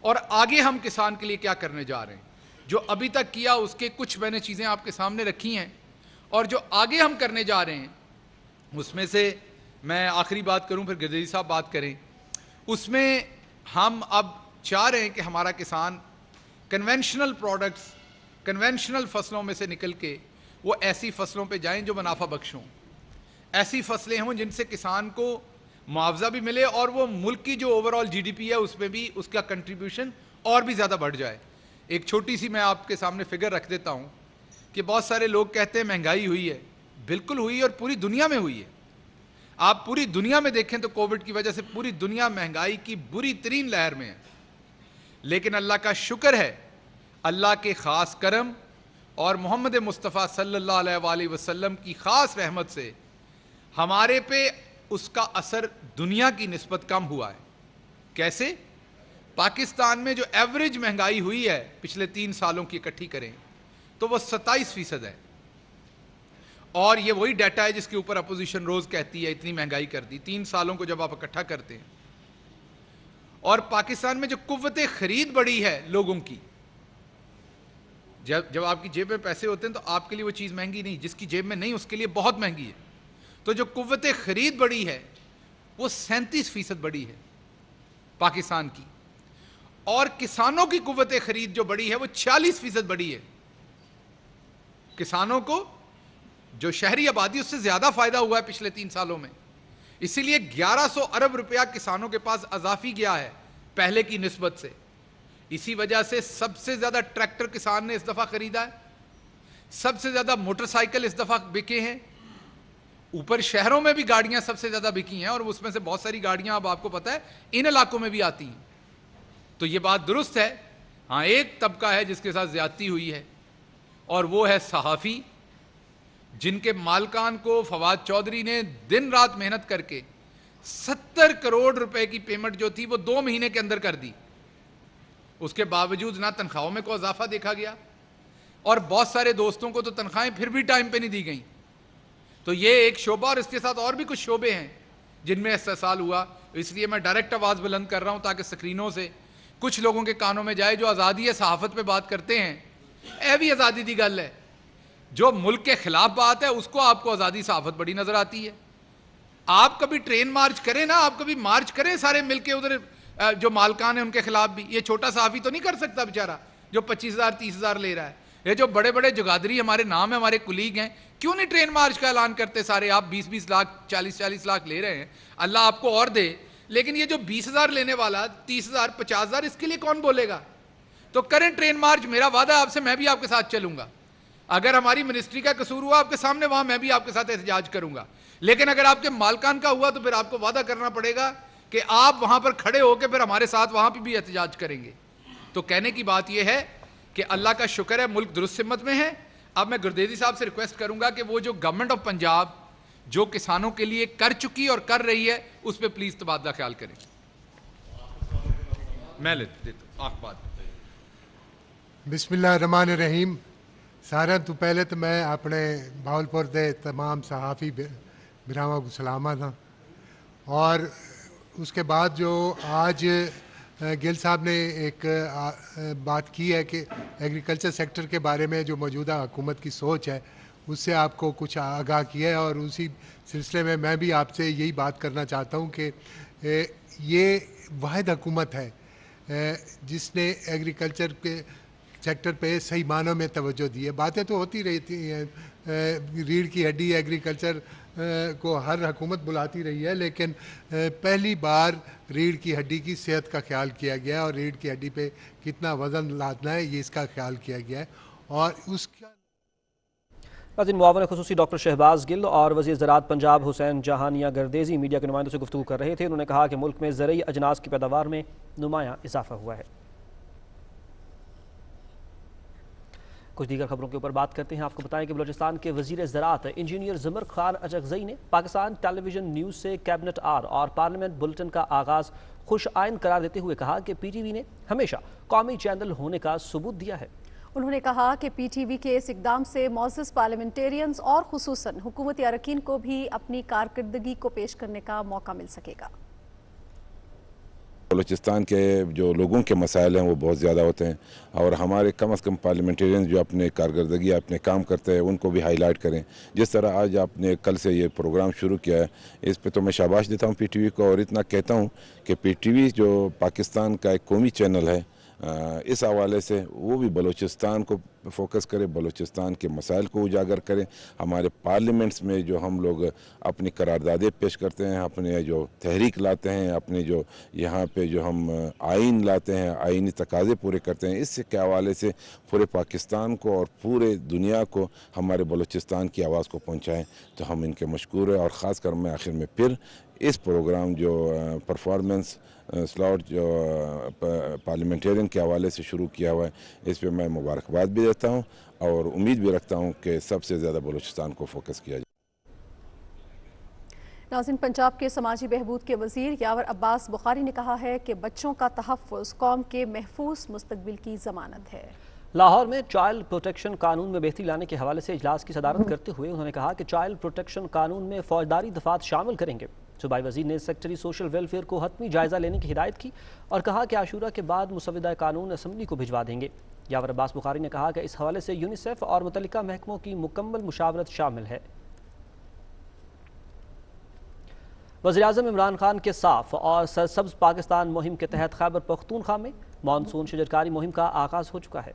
اور آگے ہم کسان کے لیے کیا کرنے جا رہے ہیں. جو ابھی تک کیا اس کے کچھ میں نے چیزیں آپ کے سامنے رکھی ہیں, اور جو آگے ہم کرنے جا رہے ہیں اس میں سے میں آخری بات کروں, پھر گردیزی صاحب بات کریں. اس میں ہم اب چاہ رہے ہیں کہ ہمارا کسان کنونشنل پروڈکٹس, کنونشنل فصلوں میں سے نکل کے وہ ایسی فصلوں پہ جائیں جو منافع بخش ہوں, ایسی فصلیں ہوں جن سے کسان کو معاوضہ بھی ملے, اور وہ ملک کی جو اوور آل GDP ہے اس میں بھی اس کا کنٹریبیوشن اور بھی زیادہ بڑھ جائے. ایک چھوٹی سی میں آپ کے سامنے فگر رکھ دیتا ہوں کہ بہت سارے لوگ کہتے ہیں مہنگائی ہوئی ہے, بالکل ہوئی, اور پوری دنیا میں ہوئی ہے. آپ پوری دنیا میں دیکھیں تو کووڈ کی وجہ سے پوری دنیا مہنگائی کی بری ترین لہر میں ہے. لیکن اللہ کا شکر ہے, اللہ کے خاص کرم اور محمد مصطفیٰ صلی اللہ علیہ وآلہ وسلم کی خاص رحمت سے ہمارے پہ اس کا اثر دنیا کی نسبت کم ہوا ہے. کیسے؟ پاکستان میں جو ایوریج مہنگائی ہوئی ہے پچھلے 3 سالوں کی اکٹھی کریں تو وہ 27% ہے, اور یہ وہی ڈیٹا ہے جس کے اوپر اپوزیشن روز کہتی ہے اتنی مہنگائی کر دی 3 سالوں کو جب آپ اکٹھا کرتے ہیں. اور پاکستان میں جو قوت خرید بڑھی ہے لوگوں کی, جب آپ کی جیب میں پیسے ہوتے ہیں تو آپ کے لیے وہ چیز مہنگی نہیں, جس کی جیب میں نہیں اس کے لیے بہت مہنگی ہے. تو جو قوت خرید بڑھی ہے وہ 37% بڑھی ہے پاکستان کی, اور کسانوں کی قوت خرید جو بڑھی ہے وہ 46% بڑھی ہے. کسانوں کو جو شہری آبادی اس سے زیادہ فائدہ ہوا ہے پچھلے 3 سالوں میں, اسی لیے 1100 ارب روپیہ کسانوں کے پاس اضافی گیا ہے پہلے کی نسبت سے. اسی وجہ سے سب سے زیادہ ٹریکٹر کسان نے اس دفعہ خریدا ہے, سب سے زیادہ موٹر سائیکل اس دفعہ بکے ہیں, اوپر شہروں میں بھی گاڑیاں سب سے زیادہ بکی ہیں, اور اس میں سے بہت ساری گاڑیاں اب آپ کو پتہ ہے ان علاقوں میں بھی آتی ہیں. تو یہ بات درست ہے. ہاں ایک طبقہ ہے جس کے ساتھ زیادتی ہوئی ہے, اور وہ ہے صحافی, جن کے مالکان کو فواد چودھری نے دن رات محنت کر کے 70 کروڑ روپے کی پیمنٹ جو تھی وہ 2 مہینے کے اندر کر دی. اس کے باوجود نہ تنخواہوں میں کوئی اضافہ دیکھا گیا, اور بہت سارے دوستوں کو تو تنخواہیں پھر بھی ٹائم پہ نہیں دی گئیں. تو یہ ایک شعبہ, اور اس کے ساتھ اور بھی کچھ شعبے ہیں جن میں استحصال ہوا. اس لیے میں ڈائریکٹ آواز بلند کر رہا ہوں تاکہ سکرینوں سے کچھ لوگوں کے کانوں میں جائے جو آزادی صحافت پہ بات کرتے ہیں, اے بھی آزادی دی گل ہے. جو ملک کے خلاف بات ہے اس کو آپ کو آزادی صحافت بڑی نظر آتی ہے. آپ کبھی ٹرین مارچ کریں نا, آپ کبھی مارچ کریں سارے مل کے ادھر جو مالکان ہیں ان کے خلاف بھی. یہ چھوٹا صحافی تو نہیں کر سکتا بیچارہ جو 25,000 30,000 لے رہا ہے. یہ جو بڑے بڑے جگادری ہمارے نام ہیں, ہمارے کولیگ ہیں, کیوں نہیں ٹرین مارچ کا اعلان کرتے سارے؟ آپ 20-20 لاکھ 40-40 لاکھ لے رہے ہیں, اللہ آپ کو اور دے لیکن یہ جو 20,000 لینے والا 30,000 50,000 اس کے لیے کون بولے گا؟ تو کریں ٹرین مارچ، میرا وعدہ آپ سے، میں بھی آپ کے ساتھ چلوں گا. اگر ہماری منسٹری کا قصور ہوا آپ کے سامنے، وہاں میں بھی آپ کے ساتھ احتجاج کروں گا. لیکن اگر آپ کے مالکان کا ہوا تو پھر آپ کو وعدہ کرنا پڑے گا کہ آپ وہاں پر کھڑے ہو کے پھر ہمارے ساتھ وہاں پہ بھی احتجاج کریں گے. تو کہنے کی بات یہ ہے کہ اللہ کا شکر ہے ملک درست سمت میں ہے. اب میں گردیزی صاحب سے ریکویسٹ کروں گا کہ وہ جو گورنمنٹ آف پنجاب جو کسانوں کے لیے کر چکی اور کر رہی ہے اس پہ پلیز تبادلہ خیال کریں. میں لیتا ہوں آپ بات. بسم اللہ الرحمن الرحیم. سارا تو پہلے تو میں اپنے بہاولپور دے تمام صحافی براواں کو سلامہ تھا. اور اس کے بعد جو آج گل صاحب نے ایک بات کی ہے کہ ایگریکلچر سیکٹر کے بارے میں جو موجودہ حکومت کی سوچ ہے اس سے آپ کو کچھ آگاہ کیا ہے، اور اسی سلسلے میں بھی آپ سے یہی بات کرنا چاہتا ہوں کہ یہ واحد حکومت ہے جس نے ایگریکلچر کے سیکٹر پہ صحیح معنوں میں توجہ دی ہے. باتیں تو ہوتی رہتی ہیں، ریڑھ کی ہڈی ایگریکلچر کو ہر حکومت بلاتی رہی ہے، لیکن پہلی بار ریڑھ کی ہڈی کی صحت کا خیال کیا گیا ہے، اور ریڑھ کی ہڈی پہ کتنا وزن لادنا ہے یہ اس کا خیال کیا گیا ہے. اور اس کا معاون خصوصی ڈاکٹر شہباز گل اور وزیر زراعت پنجاب حسین جہانیہ گردیزی میڈیا کے نمائندوں سے گفتگو کر رہے تھے. انہوں نے کہا کہ ملک میں زرعی اجناس کی پیداوار میں نمایاں اضافہ ہوا ہے. کچھ دیگر خبروں کے اوپر بات کرتے ہیں. آپ کو بتائیں کہ بلوچستان کے وزیر زراعت انجینئر زمر خان اچکزئی نے پاکستان ٹیلی ویژن نیوز سے کیبنٹ آر اور پارلیمنٹ بلٹن کا آغاز خوش آئند قرار دیتے ہوئے کہا کہ پی ٹی وی نے ہمیشہ قومی چینل ہونے کا ثبوت دیا ہے. انہوں نے کہا کہ پی ٹی وی کے اس اقدام سے معزز پارلیمنٹیرینز اور خصوصاً حکومتی اراکین کو بھی اپنی کارکردگی کو پیش کرنے کا موقع مل سکے گا. بلوچستان کے جو لوگوں کے مسائل ہیں وہ بہت زیادہ ہوتے ہیں، اور ہمارے کم از کم پارلیمنٹیرین جو اپنے کارکردگی اپنے کام کرتے ہیں ان کو بھی ہائی لائٹ کریں. جس طرح آج آپ نے کل سے یہ پروگرام شروع کیا ہے اس پہ تو میں شاباش دیتا ہوں پی ٹی وی کو، اور اتنا کہتا ہوں کہ پی ٹی وی جو پاکستان کا ایک قومی چینل ہے اس حوالے سے وہ بھی بلوچستان کو فوکس کرے، بلوچستان کے مسائل کو اجاگر کریں. ہمارے پارلیمنٹس میں جو ہم لوگ اپنی قراردادیں پیش کرتے ہیں، اپنے جو تحریک لاتے ہیں، اپنے جو یہاں پہ جو ہم آئین لاتے ہیں، آئینی تقاضے پورے کرتے ہیں، اس کے حوالے سے پورے پاکستان کو اور پورے دنیا کو ہمارے بلوچستان کی آواز کو پہنچائیں تو ہم ان کے مشکور ہیں. اور خاص کر میں آخر میں پھر اس پروگرام جو پرفارمنس سلاٹ جو پارلیمنٹیرین کے حوالے سے شروع کیا ہوا ہے اس پہ میں مبارکباد بھی دیتا ہوں اور امید بھی رکھتا ہوں کہ سب سے زیادہ بلوچستان کو فوکس کیا جائے. ناظرین، پنجاب کے سماجی بہبود کے وزیر یاور عباس بخاری نے کہا ہے کہ بچوں کا تحفظ قوم کے محفوظ مستقبل کی ضمانت ہے. لاہور میں چائلڈ پروٹیکشن قانون میں بہتری لانے کے حوالے سے اجلاس کی صدارت کرتے ہوئے انہوں نے کہا کہ چائلڈ پروٹیکشن قانون میں فوجداری دفعات شامل کریں گے. صوبائی وزیر نے سیکٹری سوشل ویلفیئر کو حتمی جائزہ لینے کی ہدایت کی اور کہا کہ عاشورہ کے بعد مسودہ قانون اسمبلی کو بھجوا دیں گے. یاور عباس بخاری نے کہا کہ اس حوالے سے یونیسیف اور متعلقہ محکموں کی مکمل مشاورت شامل ہے. وزیراعظم عمران خان کے صاف اور سرسبز پاکستان مہم کے تحت خیبر پختونخوا میں مانسون شجرکاری مہم کا آغاز ہو چکا ہے.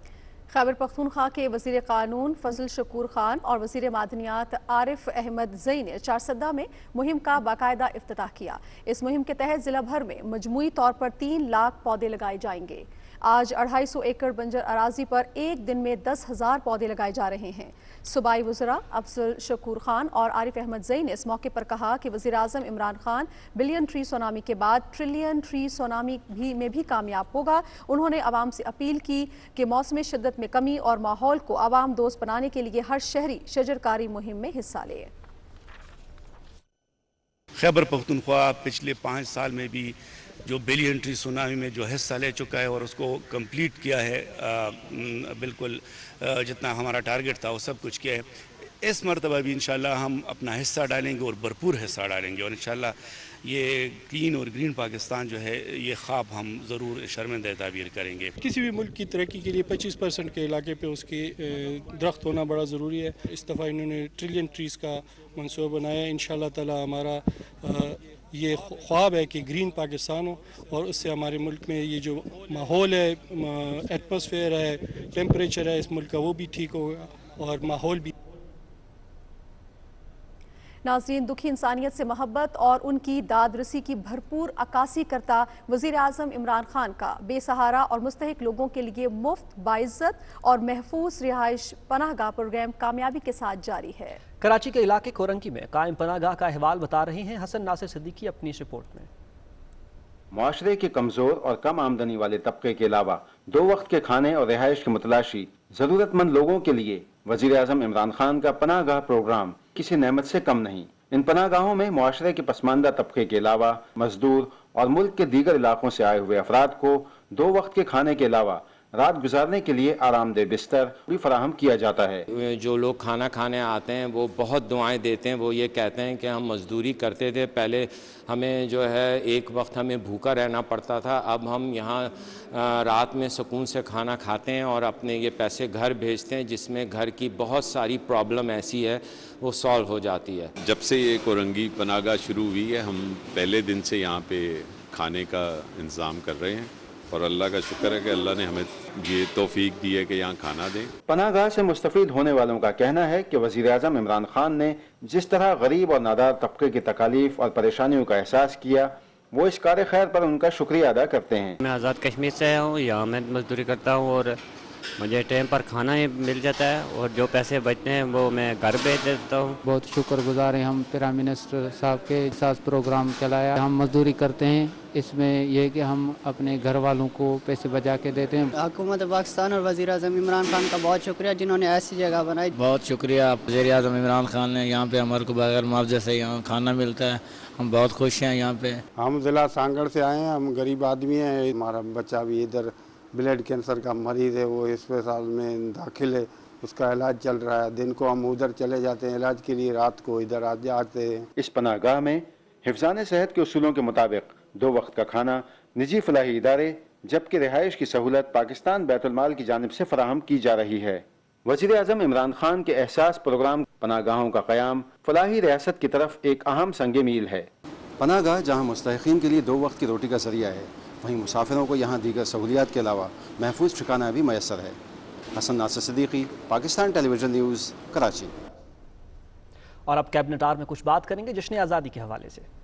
خیبر پختونخوا کے وزیر قانون فضل شکور خان اور وزیر معدنیات عارف احمد زئی نے چارسدہ میں مہم کا باقاعدہ افتتاح کیا. اس مہم کے تحت ضلع بھر میں مجموعی طور پر 3 لاکھ پودے لگائے جائیں گے. آج 250 ایکڑ بنجر اراضی پر ایک دن میں 10,000 پودے لگائے جا رہے ہیں. صوبائی وزراء افضل شکور خان اور عارف احمد زئی نے اس موقع پر کہا کہ وزیراعظم Imran Khan billion tree tsunami کے بعد ٹریلین ٹری سونامی میں بھی کامیاب ہوگا. انہوں نے عوام سے اپیل کی کہ موسم شدت میں کمی اور ماحول کو عوام دوست بنانے کے لیے ہر شہری شجرکاری مہم میں حصہ لے. خیبر پختونخوا پچھلے 5 سال میں بھی جو بلین ٹری سونامی میں جو حصہ لے چکا ہے اور اس کو کمپلیٹ کیا ہے، بالکل جتنا ہمارا ٹارگٹ تھا وہ سب کچھ کیا ہے. اس مرتبہ بھی انشاءاللہ ہم اپنا حصہ ڈالیں گے اور بھرپور حصہ ڈالیں گے، اور انشاءاللہ یہ کلین اور گرین پاکستان جو ہے یہ خواب ہم ضرور شرمندہ تعبیر کریں گے. کسی بھی ملک کی ترقی کے لیے 25% کے علاقے پہ اس کے درخت ہونا بڑا ضروری ہے. اس دفعہ انہوں نے ٹریلین ٹریز کا منصوبہ بنایا. انشاءاللہ تعالی ہمارا یہ خواب ہے کہ گرین پاکستان ہو، اور اس سے ہمارے ملک میں یہ جو ماحول ہے، ایٹماسفیئر ہے، ٹیمپریچر ہے اس ملک کا وہ بھی ٹھیک ہوگا اور ماحول بھی. नाज़रीन, दुखी इंसानियत से मोहब्बत और उनकी दाद रसी की भरपूर अक्कासी करता वज़ीर आज़म इमरान खान का बेसहारा और मुस्तहिक लोगों के लिए मुफ्त, बाइज्जत और महफूज रिहाइश पनाहगाह प्रोग्राम कामयाबी के साथ जारी है। कराची के इलाके कोरंकी में कायम पनाहगाह का अहवाल बता रहे हैं हसन नासिर सिद्दीकी अपनी इस रिपोर्ट में। मुआशरे के कमज़ोर और कम आमदनी वाले तबके के अलावा 2 वक्त के खाने और रिहाइश की मुतलाशी ज़रूरतमंद लोगों के लिए वज़ीर आज़म इमरान खान का पनाहगाह प्रोग्राम किसी नेमत से कम नहीं। इन पनाहगाहों में मुआशरे के पसमानदा तबके के अलावा मजदूर और मुल्क के दीगर इलाकों से आए हुए अफराद को 2 वक्त के खाने के अलावा रात गुजारने के लिए आरामदेह बिस्तर भी फराहम किया जाता है। जो लोग खाना खाने आते हैं वो बहुत दुआएं देते हैं। वो ये कहते हैं कि हम मजदूरी करते थे, पहले हमें जो है एक वक्त हमें भूखा रहना पड़ता था, अब हम यहाँ रात में सुकून से खाना खाते हैं और अपने ये पैसे घर भेजते हैं, जिसमें घर की बहुत सारी प्रॉब्लम ऐसी है वो सॉल्व हो जाती है। जब से ये कोरंगी पनाहगाह शुरू हुई है, हम पहले दिन से यहाँ पे खाने का इंतज़ाम कर रहे हैं और अल्लाह का शुक्र है कि अल्लाह ने हमें ये तौफीक दी है कि यहाँ खाना दें। पनाहगाह से मुस्तफीद होने वालों का कहना है कि वज़ीर आज़म इमरान खान ने जिस तरह गरीब और नादार तबके की तकालीफ और परेशानियों का एहसास किया, वो इस कार खैर पर उनका शुक्रिया अदा करते हैं। मैं आज़ाद कश्मीर से हूँ, यहाँ मैं मजदूरी करता हूँ और मुझे टाइम पर खाना ही मिल जाता है और जो पैसे बचते हैं वो मैं घर भेज देता हूँ। बहुत शुक्रगुजार हैं हम प्राइम मिनिस्टर साहब के साथ प्रोग्राम चलाया। हम मजदूरी करते हैं, इसमें यह कि हम अपने घर वालों को पैसे बचा के देते हैं। हुकूमत पाकिस्तान और वज़ीर आज़म इमरान खान का बहुत शुक्रिया जिन्होंने ऐसी जगह बनाई। बहुत शुक्रिया वज़ीर आज़म इमरान खान ने, यहाँ पे हमारे को बगैर मुआवजे से यहाँ खाना मिलता है, हम बहुत खुश हैं यहाँ पे। हम ज़िला सांगड़ से आए हैं, हम गरीब आदमी हैं। हमारा बच्चा भी इधर ब्लड कैंसर का मरीज़ है, वो अस्पताल में दाखिल है, उसका इलाज चल रहा है। दिन को हम उधर चले जाते हैं इलाज के लिए, रात को इधर आ जाते हैं। इस पनाहगाह में हिफ्ज़ान सेहत के उसूलों के मुताबिक 2 वक्त का खाना निजी फलाही इदारे, जबकि रिहाइश की सहूलत पाकिस्तान बैतुल माल की जानिब से फराहम की जा रही है। वज़ीर आज़म इमरान खान के एहसास प्रोग्राम पनाहगाहों का क़याम फलाही रियासत की तरफ एक अहम संग मील है। पनाहगाह जहाँ मुस्तहिक़ीन के लिए 2 वक्त की रोटी का ज़रिया है, वहीं मुसाफिरों को यहाँ दीगर सहूलियात के अलावा महफूज ठिकाना भी मैसर है। Hasan Nasir Siddiqui, Pakistan television news, Karachi. और अब कैबिनेट आर में कुछ बात करेंगे जश्न आज़ादी के हवाले से।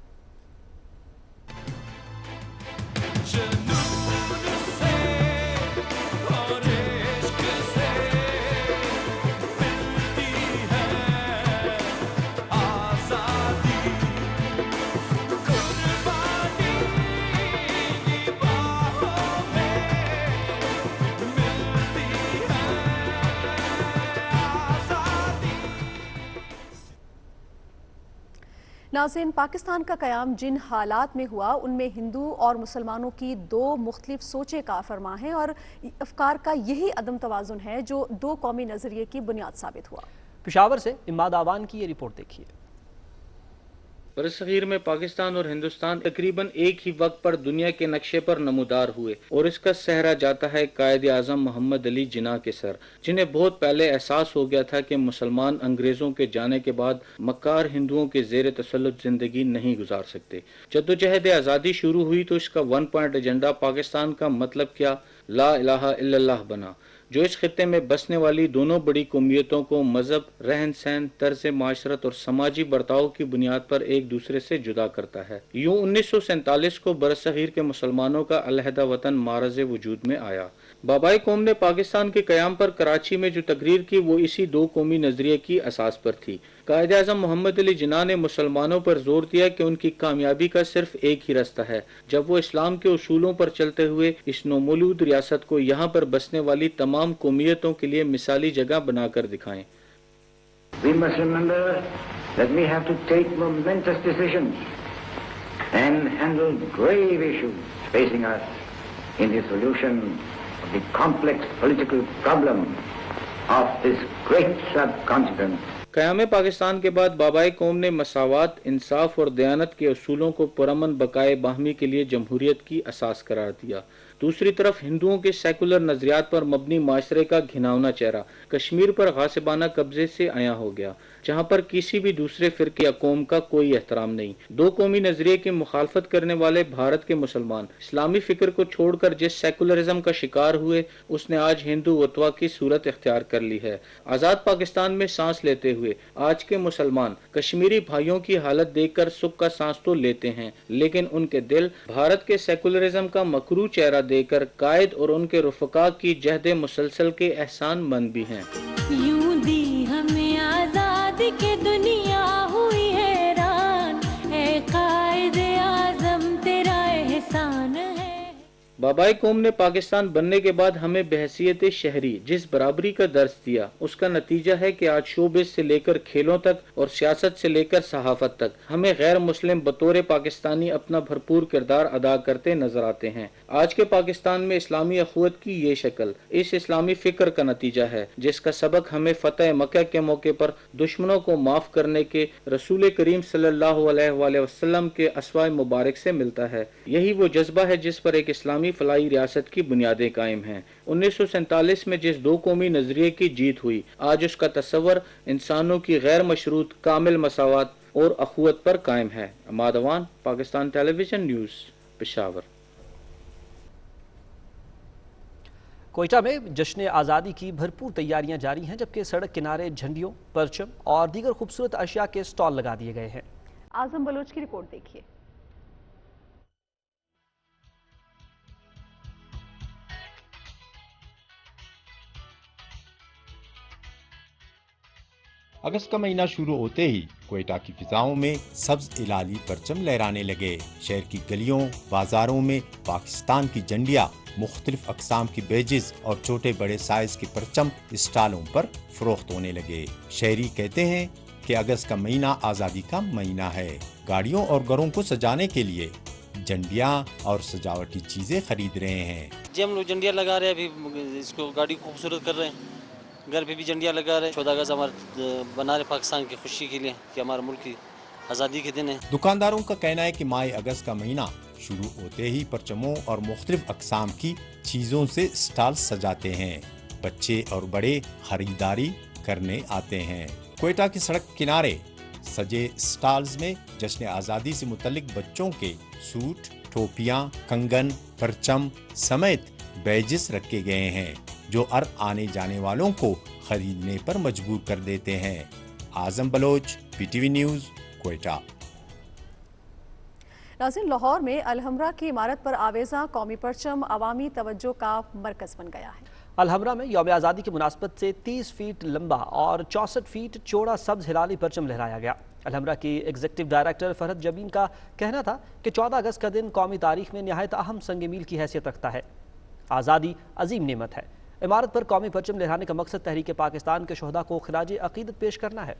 नाज़रीन, पाकिस्तान का क़याम जिन हालात में हुआ उनमें हिंदू और मुसलमानों की 2 मुख्तलिफ सोचें का फरमा है और अफकार का यही अदम तवाज़ुन है जो 2 कौमी नज़रिए की बुनियाद साबित हुआ। पेशावर से इमाद आवान की ये रिपोर्ट देखिए। बरसगीर में पाकिस्तान और हिंदुस्तान तकरीबन एक ही वक्त पर दुनिया के नक्शे पर नमूदार हुए और इसका सहरा जाता है कायद आज़म मोहम्मद अली जिन्ना के सर, जिन्हें बहुत पहले एहसास हो गया था कि मुसलमान अंग्रेज़ों के जाने के बाद मक्कार हिंदुओं के ज़ेर तसल्लुत ज़िंदगी नहीं गुजार सकते। जद्दोजहद आज़ादी शुरू हुई तो इसका 1 पॉइंट एजेंडा पाकिस्तान का मतलब क्या, ला इलाहा इल्लल्लाह बना, जो इस खित्ते में बसने वाली दोनों बड़ी कौमियतों को मजहब, रहन सहन, तर्ज माशरत और समाजी बर्ताव की बुनियाद पर एक दूसरे से जुदा करता है। यूं 1947 को बरसगीर के मुसलमानों का अलहदा वतन मारज़ वजूद में आया। बाबाई कौम ने पाकिस्तान के क़याम पर कराची में जो तकरीर की वो इसी 2 कौमी नजरिए की असास पर थी। कायद आज़म मोहम्मद अली जिन्ना ने मुसलमानों पर जोर दिया कि उनकी कामयाबी का सिर्फ एक ही रास्ता है, जब वो इस्लाम के उसूलों पर चलते हुए इस नौमौलूद रियासत को यहाँ पर बसने वाली तमाम कौमियतों के लिए मिसाली जगह बनाकर दिखाएं। We must remember that we have to take momentous decisions and handle grave issues facing us in the solution of the complex political problem of this great subcontinent. क़याम Pakistan के बाद बाबाई कौम ने मसावात, इंसाफ और दयानत के असूलों को पुरअमन बकाए बाहमी के लिए जमहूरियत की असास करार दिया। दूसरी तरफ हिंदुओं के सेकुलर नजरियात पर मबनी माशरे का घिनौना चेहरा कश्मीर पर गासिबाना कब्जे से आया हो गया, जहां पर किसी भी दूसरे फिरके या कौम का कोई एहतराम नहीं। दो कौमी नजरिए की मुखालफत करने वाले भारत के मुसलमान इस्लामी फिक्र को छोड़कर जिस सेकुलरिज्म का शिकार हुए, उसने आज हिंदुत्व की सूरत इख्तियार कर ली है। आज़ाद पाकिस्तान में सांस लेते हुए आज के मुसलमान कश्मीरी भाइयों की हालत देखकर सुख का सांस तो लेते हैं, लेकिन उनके दिल भारत के सेकुलरिज्म का मकरू चेहरा देखकर कायद और उनके रुफका की जहद मुसलसल के एहसान मंद भी हैं। यूं दी हमें आजादी के दुनिया हुई हैरान, ऐ कायद आज़म तेरा एहसान है। बाबाई कौम ने पाकिस्तान बनने के बाद हमें बहसियत शहरी जिस बराबरी का दर्स दिया, उसका नतीजा है कि आज शोबिस से लेकर खेलों तक और सियासत से लेकर सहाफत तक हमें गैर मुस्लिम बतौर पाकिस्तानी अपना भरपूर किरदार अदा करते नजर आते हैं। आज के पाकिस्तान में इस्लामी अखुवत की ये शक्ल इस इस्लामी फिक्र का नतीजा है, जिसका सबक हमें फतह मक्का के मौके पर दुश्मनों को माफ करने के रसूल करीम सल्लल्लाहु अलैहि वसल्लम के अस्वाए मुबारक से मिलता है। यही वो जज्बा है जिस पर एक इस्लामी फलाई रियासत की बुनियादें कायम हैं। 1947 में जिस दो कौमी नजरिए की जीत हुई, आज उसका तस्वर इंसानों की गैर मशरूत कामिल मसावत और अखुवत पर कायम है। अमाद अवान, पाकिस्तान टेलीविजन न्यूज़, पेशावर। कोयटा में जश्न आज़ादी की भरपूर तैयारियां जारी हैं, जबकि सड़क किनारे झंडियों, परचम और दीगर खूबसूरत अशिया के स्टॉल लगा दिए गए हैं। आजम बलोच की रिपोर्ट देखिए। अगस्त का महीना शुरू होते ही कोयटा की फिजाओं में सब्ज इलाली परचम लहराने लगे। शहर की गलियों बाजारों में पाकिस्तान की झंडियां, मुख्तलिफ अकसाम की बैजेस और छोटे बड़े साइज के परचम स्टॉलों पर फरोख्त होने लगे। शहरी कहते हैं कि अगस्त का महीना आज़ादी का महीना है। गाड़ियों और घरों को सजाने के लिए झंडियां और सजावटी चीजें खरीद रहे हैं। जी हम लोग झंडियां लगा रहे हैं, अभी इसको गाड़ी को खूबसूरत कर रहे हैं। घर पे भी झंडियां लगा रहे हैं। 14 अगस्त हमारे बना रहे पाकिस्तान की खुशी के लिए कि हमारे मुल्क की आज़ादी के दिन है। दुकानदारों का कहना है कि माह अगस्त का महीना शुरू होते ही परचमों और मुख्तलिफ अकसाम की चीज़ों से स्टॉल सजाते हैं। बच्चे और बड़े खरीदारी करने आते हैं। कोयटा की सड़क किनारे सजे स्टॉल्स में जश्न आज़ादी से मुतल्लिक बच्चों के सूट, टोपियाँ, कंगन, परचम समेत बैजेस रखे गए हैं, जो आने जाने वालों को खरीदने पर मजबूर कर देते हैं। आजम बलोच, पीटीवी न्यूज़, कोयटा। नाज़रीन, लाहौर में अलहमरा की इमारत पर आवेजा कौमी परचम अवामी तवज्जो का मरकज बन गया है। अलहमरा में यौम आज़ादी की मुनासबत से 30 फीट लंबा और 64 फीट चौड़ा सब्ज हिलाली परचम लहराया गया। अलहमरा की एग्जीक्यूटिव डायरेक्टर फरहत जबीन का कहना था कि 14 अगस्त का दिन कौमी तारीख में नहायत अहम संग मील की हैसियत रखता है। आज़ादी अजीम नेमत है। इमारत पर कौमी परचम लहराने का मकसद तहरीक पाकिस्तान के शोहदा को खिराज अकीदत पेश करना है।